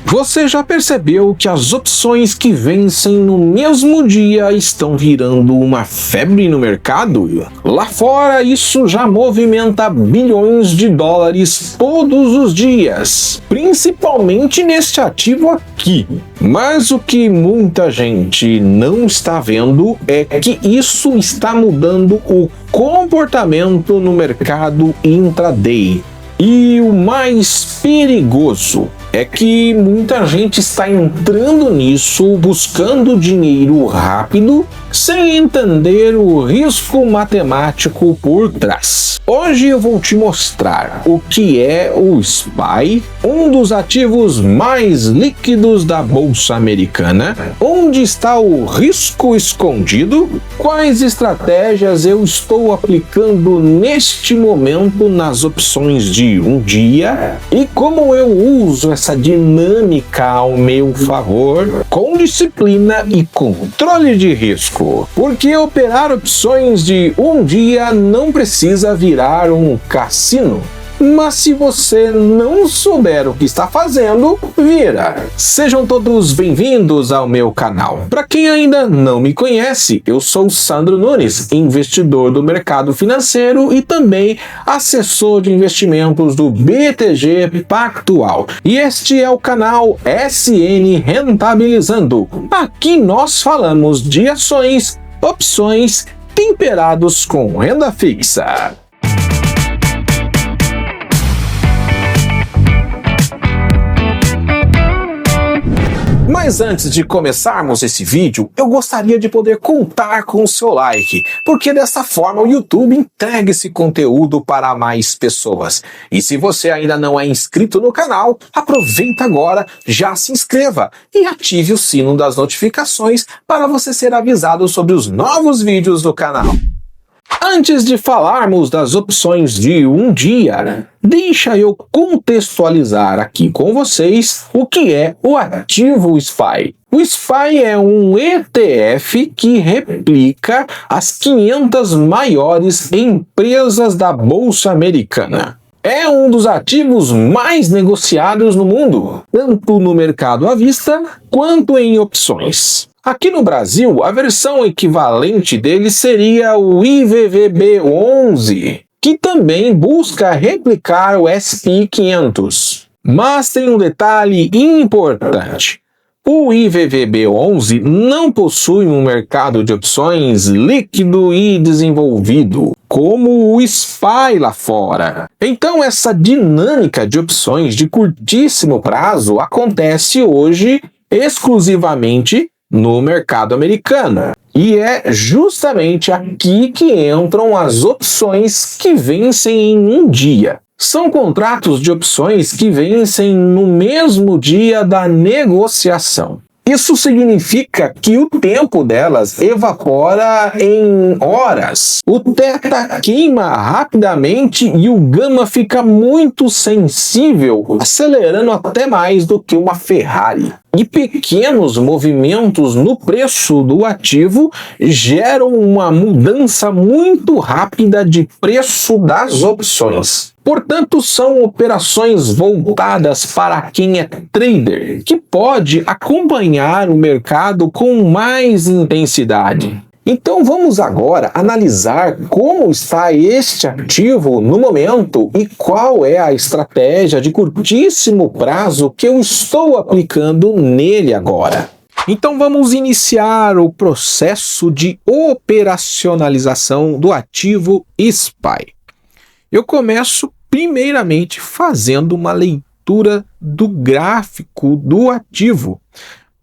Você já percebeu que as opções que vencem no mesmo dia estão virando uma febre no mercado? Lá fora, isso já movimenta bilhões de dólares todos os dias, principalmente neste ativo aqui. Mas o que muita gente não está vendo é que isso está mudando o comportamento no mercado intraday. E o mais perigoso é que muita gente está entrando nisso buscando dinheiro rápido, sem entender o risco matemático por trás. Hoje eu vou te mostrar o que é o SPY, um dos ativos mais líquidos da Bolsa Americana, onde está o risco escondido, quais estratégias eu estou aplicando neste momento nas opções de um dia e como eu uso essa dinâmica ao meu favor com disciplina e controle de risco. Porque operar opções de um dia não precisa virar um cassino. Mas se você não souber o que está fazendo, vira. Sejam todos bem-vindos ao meu canal. Para quem ainda não me conhece, eu sou Sandro Nunes, investidor do mercado financeiro e também assessor de investimentos do BTG Pactual. E este é o canal SN Rentabilizando. Aqui nós falamos de ações, opções temperados com renda fixa. Mas antes de começarmos esse vídeo, eu gostaria de poder contar com o seu like, porque dessa forma o YouTube entrega esse conteúdo para mais pessoas. E se você ainda não é inscrito no canal, aproveita agora, já se inscreva e ative o sino das notificações para você ser avisado sobre os novos vídeos do canal. Antes de falarmos das opções de um dia, deixa eu contextualizar aqui com vocês o que é o ativo SPY. O SPY é um ETF que replica as 500 maiores empresas da Bolsa Americana. É um dos ativos mais negociados no mundo, tanto no mercado à vista quanto em opções. Aqui no Brasil, a versão equivalente dele seria o IVVB11, que também busca replicar o S&P 500. Mas tem um detalhe importante. O IVVB11 não possui um mercado de opções líquido e desenvolvido, como o SPY lá fora. Então essa dinâmica de opções de curtíssimo prazo acontece hoje exclusivamente no mercado americano. E é justamente aqui que entram as opções que vencem em um dia. São contratos de opções que vencem no mesmo dia da negociação. Isso significa que o tempo delas evapora em horas. O θ queima rapidamente e o gama fica muito sensível, acelerando até mais do que uma Ferrari. E pequenos movimentos no preço do ativo geram uma mudança muito rápida de preço das opções. Portanto, são operações voltadas para quem é trader, que pode acompanhar o mercado com mais intensidade. Então vamos agora analisar como está este ativo no momento e qual é a estratégia de curtíssimo prazo que eu estou aplicando nele agora. Então vamos iniciar o processo de operacionalização do ativo SPY. Eu começo primeiramente fazendo uma leitura do gráfico do ativo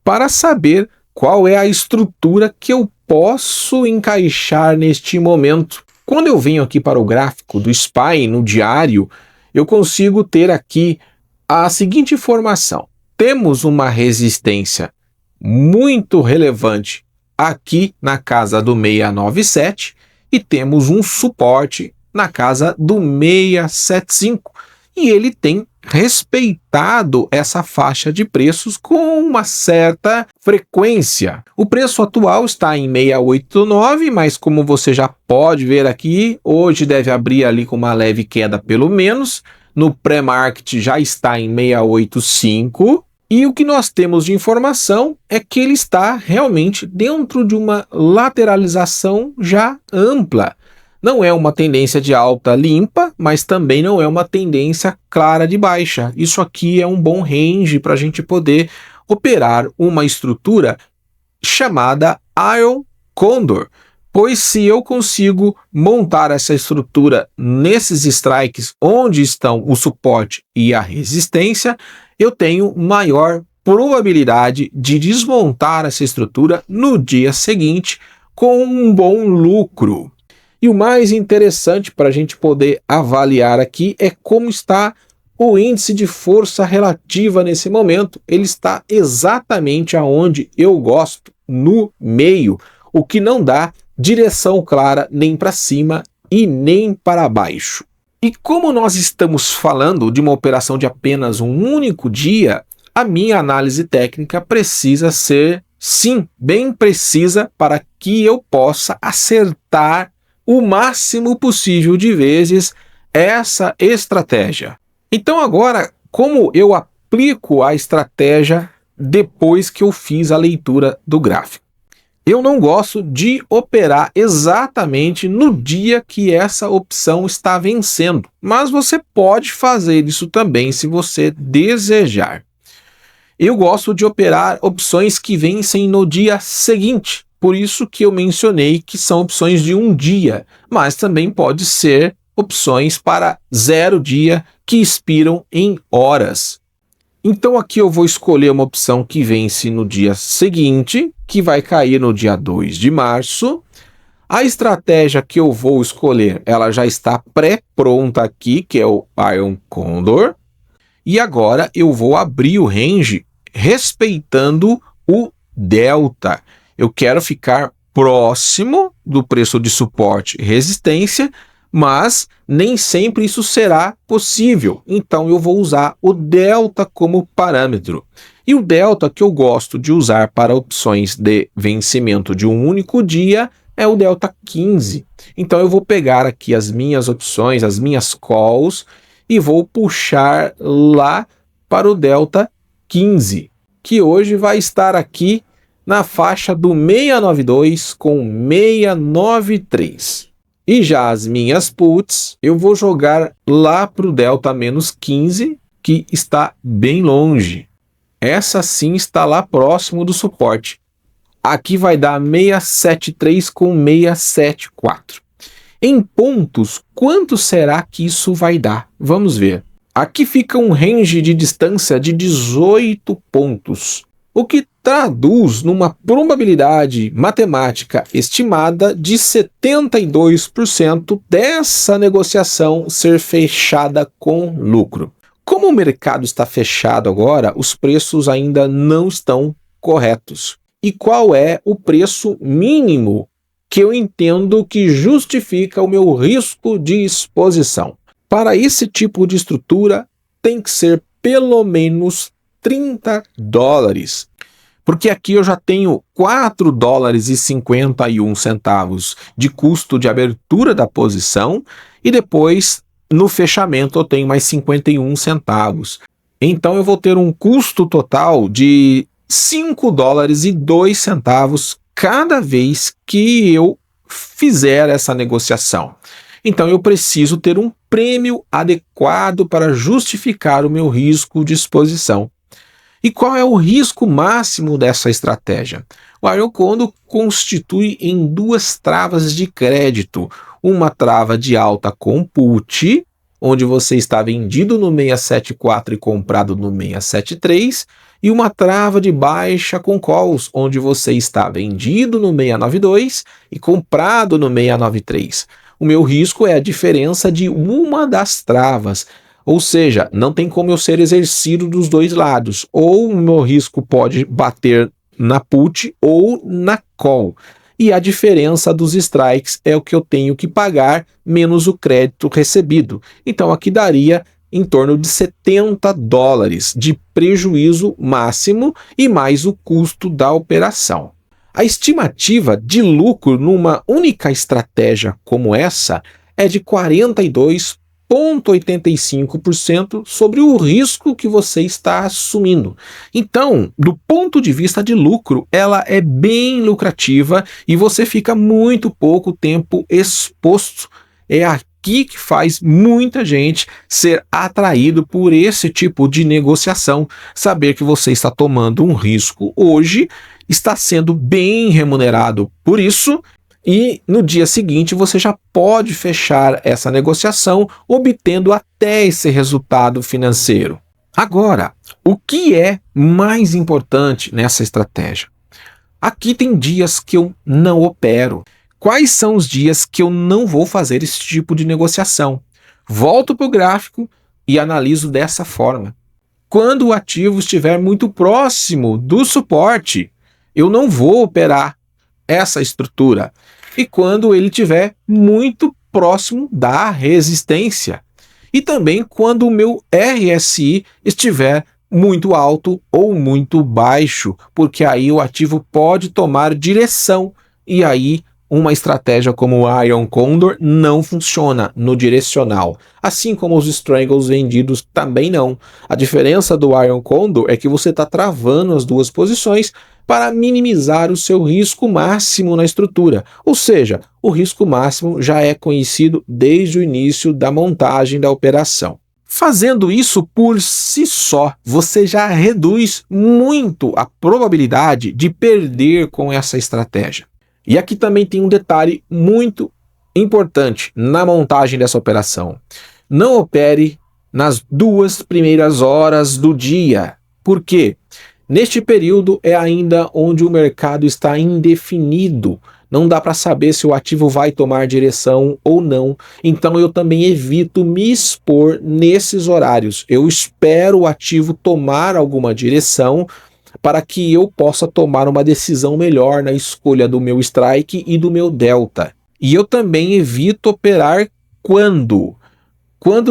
para saber qual é a estrutura que eu posso encaixar neste momento. Quando eu venho aqui para o gráfico do SPY no diário, eu consigo ter aqui a seguinte informação. Temos uma resistência muito relevante aqui na casa do 697 e temos um suporte na casa do 675 e ele tem respeitado essa faixa de preços com uma certa frequência. O preço atual está em 689, mas como você já pode ver aqui, hoje deve abrir ali com uma leve queda pelo menos. No pré-market já está em 685 E o que nós temos de informação é que ele está realmente dentro de uma lateralização já ampla. Não é uma tendência de alta limpa, mas também não é uma tendência clara de baixa. Isso aqui é um bom range para a gente poder operar uma estrutura chamada Iron Condor, pois se eu consigo montar essa estrutura nesses strikes onde estão o suporte e a resistência, eu tenho maior probabilidade de desmontar essa estrutura no dia seguinte com um bom lucro. E o mais interessante para a gente poder avaliar aqui é como está o índice de força relativa nesse momento. Ele está exatamente aonde eu gosto, no meio, o que não dá direção clara nem para cima e nem para baixo. E como nós estamos falando de uma operação de apenas um único dia, a minha análise técnica precisa ser, sim, bem precisa para que eu possa acertar o máximo possível de vezes essa estratégia. Então agora, como eu aplico a estratégia depois que eu fiz a leitura do gráfico? Eu não gosto de operar exatamente no dia que essa opção está vencendo, mas você pode fazer isso também se você desejar. Eu gosto de operar opções que vencem no dia seguinte, por isso que eu mencionei que são opções de um dia, mas também pode ser opções para 0 dia que expiram em horas. Então aqui eu vou escolher uma opção que vence no dia seguinte, que vai cair no dia 2 de março. A estratégia que eu vou escolher, ela já está pré-pronta aqui, que é o Iron Condor. E agora eu vou abrir o range respeitando o delta. Eu quero ficar próximo do preço de suporte e resistência, mas nem sempre isso será possível. Então eu vou usar o delta como parâmetro. E o delta que eu gosto de usar para opções de vencimento de um único dia é o delta 15. Então eu vou pegar aqui as minhas opções, as minhas calls, e vou puxar lá para o delta 15, que hoje vai estar aqui na faixa do 692 com 693. E já as minhas puts, eu vou jogar lá para o delta menos 15, que está bem longe. Essa sim está lá próximo do suporte. Aqui vai dar 673 com 674. Em pontos, quanto será que isso vai dar? Vamos ver. Aqui fica um range de distância de 18 pontos, o que traduz numa probabilidade matemática estimada de 72% dessa negociação ser fechada com lucro. Como o mercado está fechado agora, os preços ainda não estão corretos. E qual é o preço mínimo que eu entendo que justifica o meu risco de exposição? Para esse tipo de estrutura, tem que ser pelo menos $30. Porque aqui eu já tenho $4,51 de custo de abertura da posição e depois no fechamento eu tenho mais 51 centavos. Então eu vou ter um custo total de $5,02 cada vez que eu fizer essa negociação. Então eu preciso ter um prêmio adequado para justificar o meu risco de exposição. E qual é o risco máximo dessa estratégia? O Iron Condor constitui em 2 travas de crédito. Uma trava de alta com put, onde você está vendido no 674 e comprado no 673, e uma trava de baixa com calls, onde você está vendido no 692 e comprado no 693. O meu risco é a diferença de uma das travas. Ou seja, não tem como eu ser exercido dos dois lados. Ou o meu risco pode bater na put ou na call. E a diferença dos strikes é o que eu tenho que pagar menos o crédito recebido. Então aqui daria em torno de $70 de prejuízo máximo e mais o custo da operação. A estimativa de lucro numa única estratégia como essa é de 42%. 0,85% sobre o risco que você está assumindo. Então, do ponto de vista de lucro, ela é bem lucrativa e você fica muito pouco tempo exposto. É aqui que faz muita gente ser atraído por esse tipo de negociação. Saber que você está tomando um risco hoje, está sendo bem remunerado por isso, e no dia seguinte você já pode fechar essa negociação, obtendo até esse resultado financeiro. Agora, o que é mais importante nessa estratégia? Aqui tem dias que eu não opero. Quais são os dias que eu não vou fazer esse tipo de negociação? Volto para o gráfico e analiso dessa forma. Quando o ativo estiver muito próximo do suporte, eu não vou operar essa estrutura. E quando ele estiver muito próximo da resistência. E também quando o meu RSI estiver muito alto ou muito baixo, porque aí o ativo pode tomar direção e aí uma estratégia como o Iron Condor não funciona no direcional, assim como os Strangles vendidos também não. A diferença do Iron Condor é que você está travando as duas posições para minimizar o seu risco máximo na estrutura, ou seja, o risco máximo já é conhecido desde o início da montagem da operação. Fazendo isso por si só, você já reduz muito a probabilidade de perder com essa estratégia. E aqui também tem um detalhe muito importante na montagem dessa operação. Não opere nas 2 primeiras horas do dia. Por quê? Neste período é ainda onde o mercado está indefinido. Não dá para saber se o ativo vai tomar direção ou não. Então eu também evito me expor nesses horários. Eu espero o ativo tomar alguma direção para que eu possa tomar uma decisão melhor na escolha do meu strike e do meu delta. E eu também evito operar quando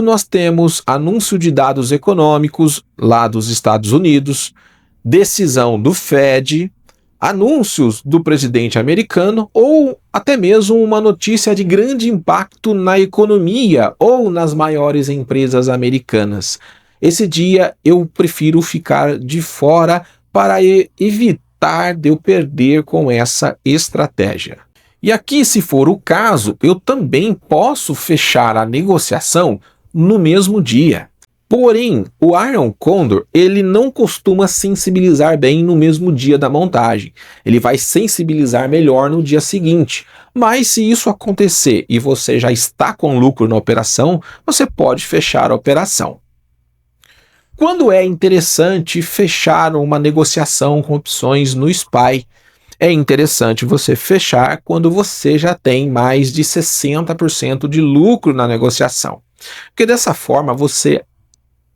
nós temos anúncio de dados econômicos lá dos Estados Unidos, decisão do Fed, anúncios do presidente americano ou até mesmo uma notícia de grande impacto na economia ou nas maiores empresas americanas. Esse dia eu prefiro ficar de fora para evitar de eu perder com essa estratégia. E aqui, se for o caso, eu também posso fechar a negociação no mesmo dia. Porém, o Iron Condor, ele não costuma sensibilizar bem no mesmo dia da montagem. Ele vai sensibilizar melhor no dia seguinte. Mas se isso acontecer e você já está com lucro na operação, você pode fechar a operação. Quando é interessante fechar uma negociação com opções no SPY? É interessante você fechar quando você já tem mais de 60% de lucro na negociação. Porque dessa forma você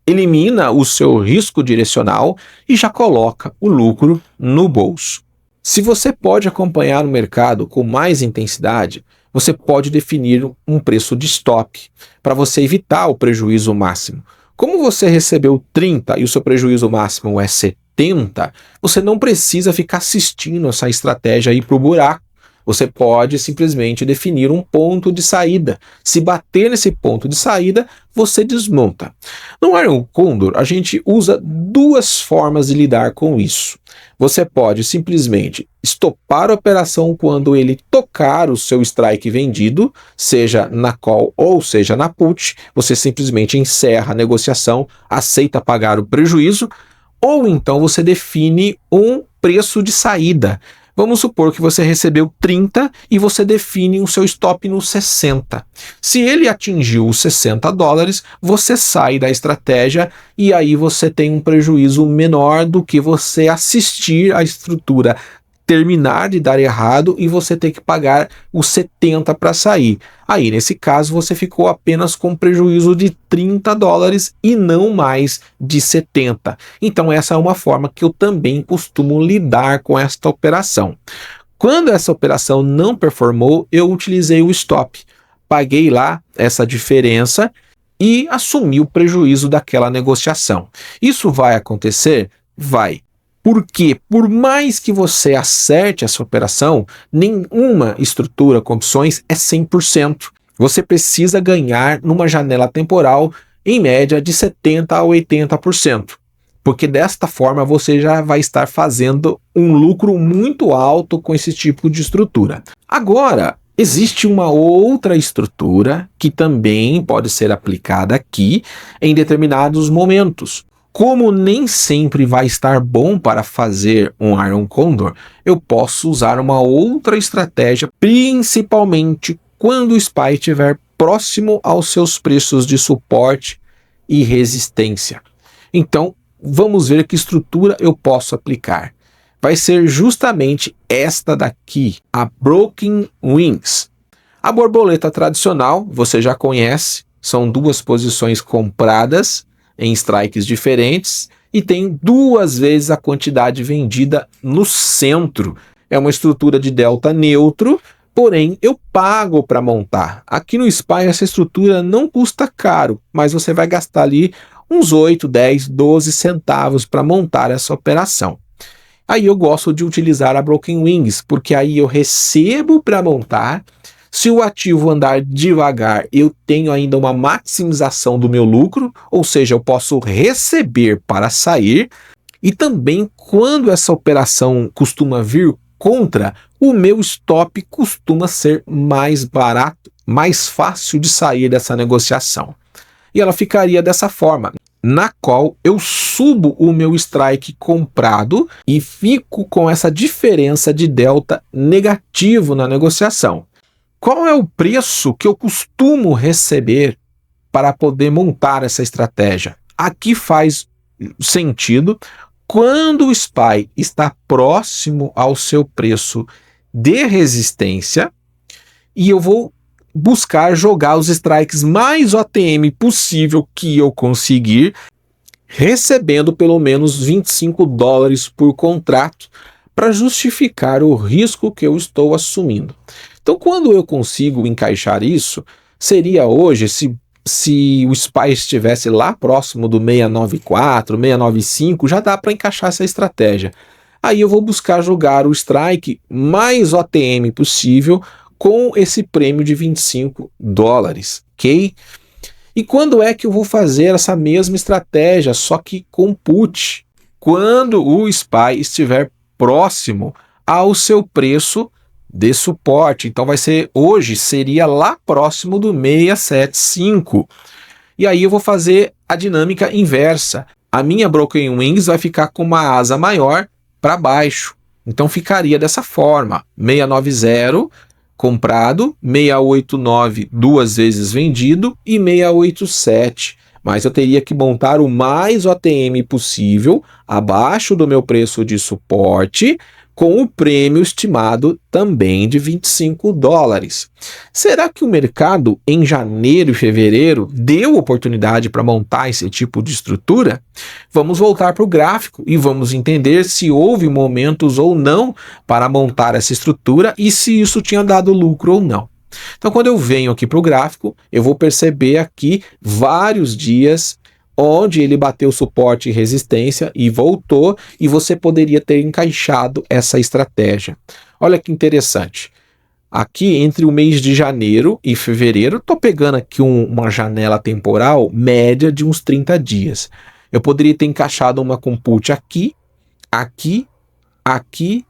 elimina o seu risco direcional e já coloca o lucro no bolso. Se você pode acompanhar o mercado com mais intensidade, você pode definir um preço de stop para você evitar o prejuízo máximo. Como você recebeu 30 e o seu prejuízo máximo é 70, você não precisa ficar assistindo essa estratégia ir para o buraco. Você pode simplesmente definir um ponto de saída. Se bater nesse ponto de saída, você desmonta. No Iron Condor, a gente usa 2 formas de lidar com isso. Você pode simplesmente estopar a operação quando ele tocar o seu strike vendido, seja na call ou seja na put. Você simplesmente encerra a negociação, aceita pagar o prejuízo, ou então você define um preço de saída. Vamos supor que você recebeu 30 e você define o seu stop no 60. Se ele atingiu os $60, você sai da estratégia e aí você tem um prejuízo menor do que você assistir a estrutura terminar de dar errado e você ter que pagar os 70 para sair. Aí, nesse caso, você ficou apenas com prejuízo de $30 e não mais de 70. Então, essa é uma forma que eu também costumo lidar com esta operação. Quando essa operação não performou, eu utilizei o stop. Paguei lá essa diferença e assumi o prejuízo daquela negociação. Isso vai acontecer? Vai. Porque, por mais que você acerte essa operação, nenhuma estrutura com opções é 100%. você precisa ganhar numa janela temporal em média de 70% a 80%, porque desta forma você já vai estar fazendo um lucro muito alto com esse tipo de estrutura. Agora, existe uma outra estrutura que também pode ser aplicada aqui em determinados momentos. Como nem sempre vai estar bom para fazer um Iron Condor, eu posso usar uma outra estratégia, principalmente quando o SPY estiver próximo aos seus preços de suporte e resistência. Então, vamos ver que estrutura eu posso aplicar. Vai ser justamente esta daqui, a Broken Wings. A borboleta tradicional, você já conhece, são duas posições compradas em strikes diferentes e tem 2 vezes a quantidade vendida no centro. É uma estrutura de delta neutro, porém eu pago para montar. Aqui no SPY essa estrutura não custa caro, mas você vai gastar ali uns 8, 10, 12 centavos para montar essa operação. Aí eu gosto de utilizar a Broken Wings, porque aí eu recebo para montar. Se o ativo andar devagar, eu tenho ainda uma maximização do meu lucro, ou seja, eu posso receber para sair. E também, quando essa operação costuma vir contra, o meu stop costuma ser mais barato, mais fácil de sair dessa negociação. E ela ficaria dessa forma, na qual eu subo o meu strike comprado e fico com essa diferença de delta negativo na negociação. Qual é o preço que eu costumo receber para poder montar essa estratégia? Aqui faz sentido quando o SPY está próximo ao seu preço de resistência e eu vou buscar jogar os strikes mais OTM possível que eu conseguir, recebendo pelo menos $25 por contrato para justificar o risco que eu estou assumindo. Então, quando eu consigo encaixar isso, seria hoje, se o SPY estivesse lá próximo do 694, 695, já dá para encaixar essa estratégia. Aí eu vou buscar jogar o strike mais OTM possível com esse prêmio de $25, ok? E quando é que eu vou fazer essa mesma estratégia, só que com put? Quando o SPY estiver próximo ao seu preço de suporte. Então vai ser, hoje seria lá próximo do 675. E aí eu vou fazer a dinâmica inversa. A minha Broken Wings vai ficar com uma asa maior para baixo. Então ficaria dessa forma, 690 comprado, 689 2 vezes vendido e 687. Mas eu teria que montar o mais OTM possível, abaixo do meu preço de suporte, com o prêmio estimado também de $25. Será que o mercado em janeiro e fevereiro deu oportunidade para montar esse tipo de estrutura? Vamos voltar para o gráfico e vamos entender se houve momentos ou não para montar essa estrutura e se isso tinha dado lucro ou não. Então, quando eu venho aqui para o gráfico, eu vou perceber aqui vários dias onde ele bateu suporte e resistência e voltou, e você poderia ter encaixado essa estratégia. Olha que interessante. Aqui, entre o mês de janeiro e fevereiro, estou pegando aqui uma janela temporal média de uns 30 dias. Eu poderia ter encaixado uma com put aqui, aqui, aqui,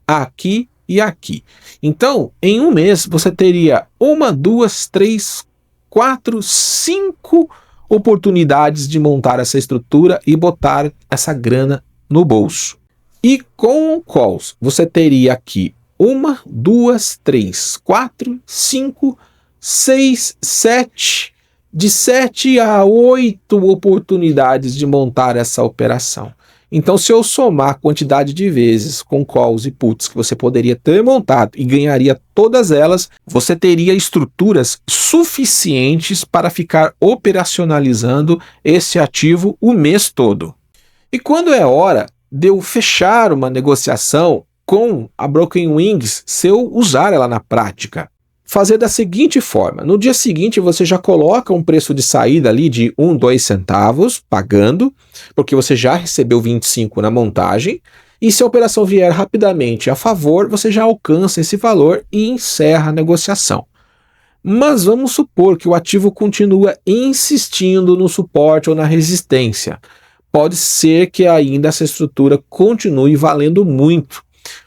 aqui e aqui. Então, em um mês, você teria 1, 2, 3, 4, 5 oportunidades de montar essa estrutura e botar essa grana no bolso. E com calls, você teria aqui 1, 2, 3, 4, 5, 6, 7, de 7 a 8 oportunidades de montar essa operação. Então, se eu somar a quantidade de vezes com calls e puts que você poderia ter montado e ganharia todas elas, você teria estruturas suficientes para ficar operacionalizando esse ativo o mês todo. E quando é hora de eu fechar uma negociação com a Broken Wings, se eu usar ela na prática? Fazer da seguinte forma: no dia seguinte você já coloca um preço de saída ali de 1, 2 centavos, pagando, porque você já recebeu 25 na montagem, e se a operação vier rapidamente a favor, você já alcança esse valor e encerra a negociação. Mas vamos supor que o ativo continua insistindo no suporte ou na resistência. Pode ser que ainda essa estrutura continue valendo muito.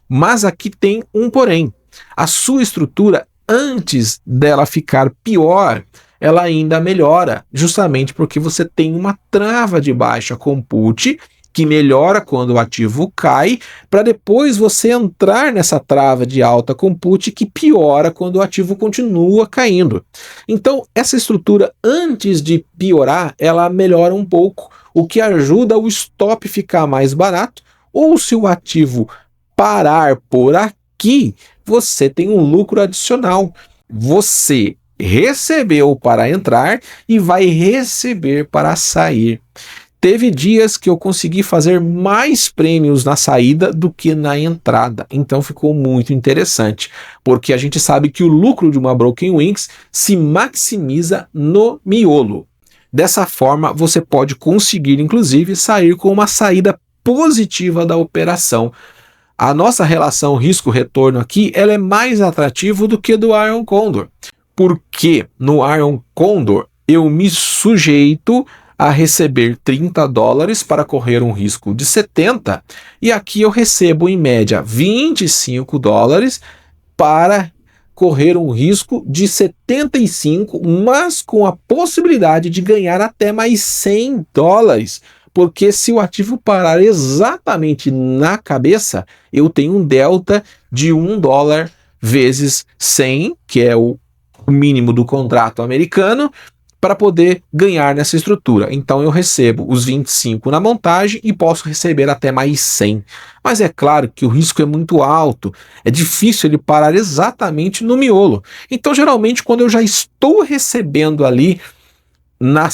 Mas aqui tem um porém. A sua estrutura, antes dela ficar pior, ela ainda melhora, justamente porque você tem uma trava de baixa com put, que melhora quando o ativo cai, para depois você entrar nessa trava de alta com put que piora quando o ativo continua caindo. Então, essa estrutura, antes de piorar, ela melhora um pouco, o que ajuda o stop ficar mais barato, ou se o ativo parar por aqui, você tem um lucro adicional. Você recebeu para entrar e vai receber para sair. Teve dias que eu consegui fazer mais prêmios na saída do que na entrada, então ficou muito interessante, porque a gente sabe que o lucro de uma Broken Wings se maximiza no miolo. Dessa forma, você pode conseguir, inclusive, sair com uma saída positiva da operação. A nossa relação risco-retorno aqui ela é mais atrativa do que do Iron Condor, porque no Iron Condor eu me sujeito a receber $30 para correr um risco de 70, e aqui eu recebo em média $25 para correr um risco de 75, mas com a possibilidade de ganhar até mais $100, porque se o ativo parar exatamente na cabeça, eu tenho um delta de $1 vezes 100, que é o mínimo do contrato americano, para poder ganhar nessa estrutura. Então eu recebo os 25 na montagem e posso receber até mais 100. Mas é claro que o risco é muito alto, é difícil ele parar exatamente no miolo. Então geralmente quando eu já estou recebendo ali na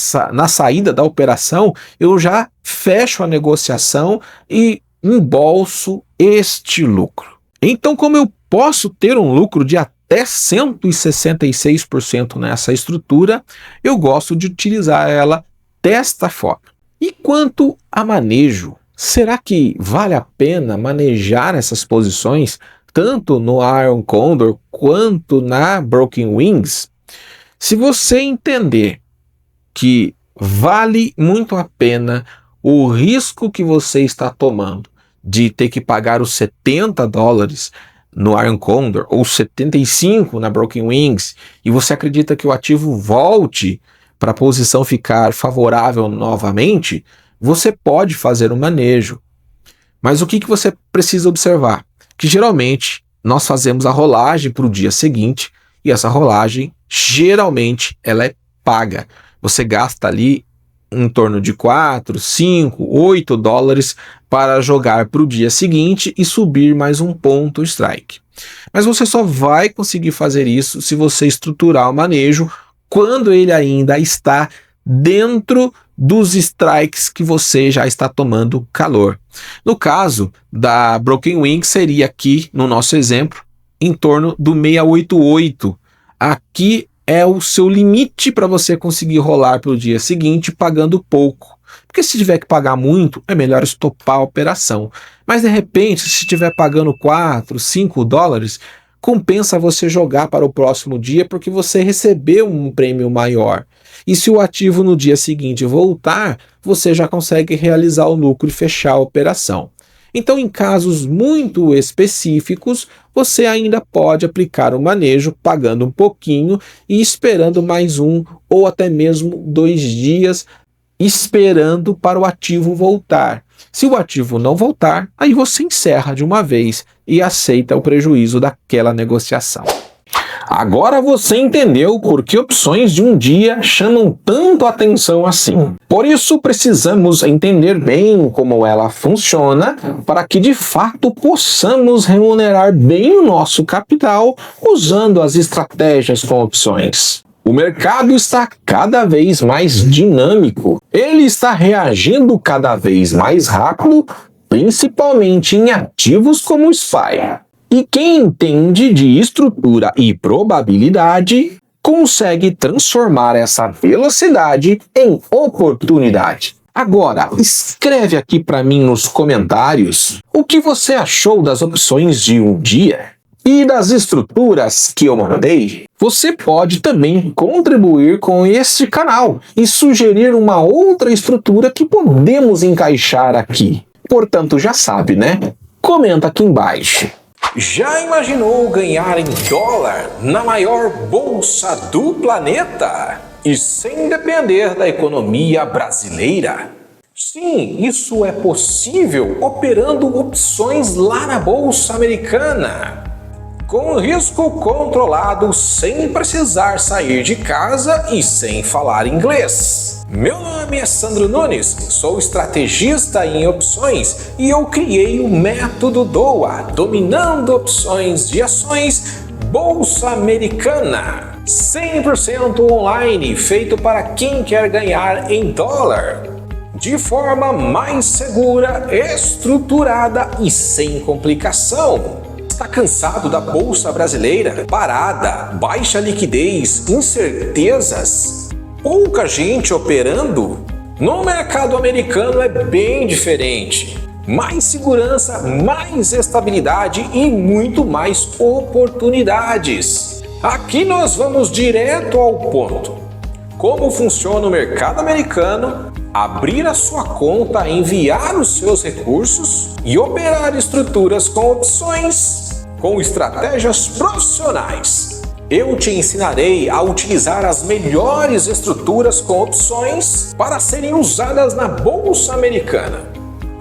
saída da operação, eu já fecho a negociação e embolso este lucro. Então como eu posso ter um lucro de até 166% nessa estrutura, eu gosto de utilizar ela desta forma. E quanto a manejo, será que vale a pena manejar essas posições, tanto no Iron Condor quanto na Broken Wings? Se você entender que vale muito a pena o risco que você está tomando de ter que pagar os $70 no Iron Condor ou 75 na Broken Wings, e você acredita que o ativo volte para a posição ficar favorável novamente, você pode fazer um manejo. Mas o que você precisa observar? Que geralmente nós fazemos a rolagem para o dia seguinte, e essa rolagem geralmente ela é paga. Você gasta ali em torno de 4, 5, 8 dólares para jogar para o dia seguinte e subir mais um ponto strike. Mas você só vai conseguir fazer isso se você estruturar o manejo quando ele ainda está dentro dos strikes que você já está tomando calor. No caso da Broken Wing seria aqui, no nosso exemplo, em torno do 688. Aqui é o seu limite para você conseguir rolar para o dia seguinte pagando pouco. Porque se tiver que pagar muito, é melhor estopar a operação. Mas de repente, se estiver pagando 4, 5 dólares, compensa você jogar para o próximo dia porque você recebeu um prêmio maior. E se o ativo no dia seguinte voltar, você já consegue realizar o lucro e fechar a operação. Então, em casos muito específicos, você ainda pode aplicar o manejo pagando um pouquinho e esperando mais um ou até mesmo 2 dias, esperando para o ativo voltar. Se o ativo não voltar, aí você encerra de uma vez e aceita o prejuízo daquela negociação. Agora você entendeu por que opções de um dia chamam tanto atenção assim. Por isso precisamos entender bem como ela funciona para que de fato possamos remunerar bem o nosso capital usando as estratégias com opções. O mercado está cada vez mais dinâmico. Ele está reagindo cada vez mais rápido, principalmente em ativos como o SPY. E quem entende de estrutura e probabilidade consegue transformar essa velocidade em oportunidade. Agora, escreve aqui para mim nos comentários o que você achou das opções de um dia. e das estruturas que eu mandei, você pode também contribuir com este canal e sugerir uma outra estrutura que podemos encaixar aqui. Portanto, já sabe, né? Comenta aqui embaixo. Já imaginou ganhar em dólar na maior bolsa do planeta? E sem depender da economia brasileira? Sim, isso é possível operando opções lá na Bolsa Americana. Com risco controlado, sem precisar sair de casa e sem falar inglês. Meu nome é Sandro Nunes, sou estrategista em opções e eu criei o método DOA, dominando opções de ações Bolsa Americana. 100% online, feito para quem quer ganhar em dólar. De forma mais segura, estruturada e sem complicação. Está cansado da bolsa brasileira? Parada, baixa liquidez, incertezas? Pouca gente operando? No mercado americano é bem diferente. Mais segurança, mais estabilidade e muito mais oportunidades. Aqui nós vamos direto ao ponto. Como funciona o mercado americano, abrir a sua conta, enviar os seus recursos e operar estruturas com opções, com estratégias profissionais. Eu te ensinarei a utilizar as melhores estruturas com opções para serem usadas na Bolsa Americana,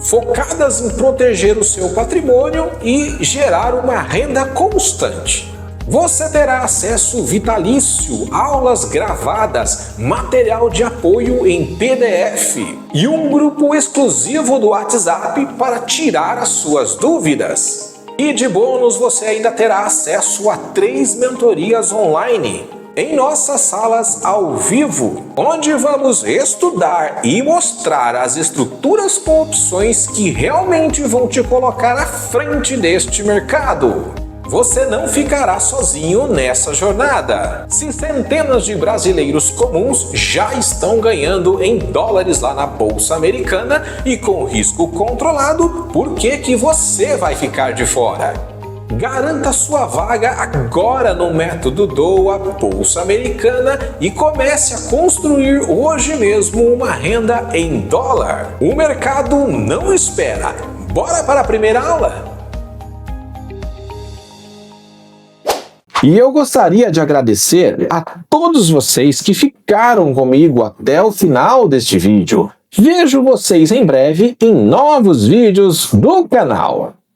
focadas em proteger o seu patrimônio e gerar uma renda constante. Você terá acesso vitalício, aulas gravadas, material de apoio em PDF e um grupo exclusivo do WhatsApp para tirar as suas dúvidas. E de bônus você ainda terá acesso a 3 mentorias online em nossas salas ao vivo, onde vamos estudar e mostrar as estruturas com opções que realmente vão te colocar à frente deste mercado. Você não ficará sozinho nessa jornada. Se centenas de brasileiros comuns já estão ganhando em dólares lá na Bolsa Americana e com risco controlado, por que você vai ficar de fora? Garanta sua vaga agora no método DOA Bolsa Americana e comece a construir hoje mesmo uma renda em dólar. O mercado não espera. Bora para a primeira aula? E eu gostaria de agradecer a todos vocês que ficaram comigo até o final deste vídeo. Vejo vocês em breve em novos vídeos do canal.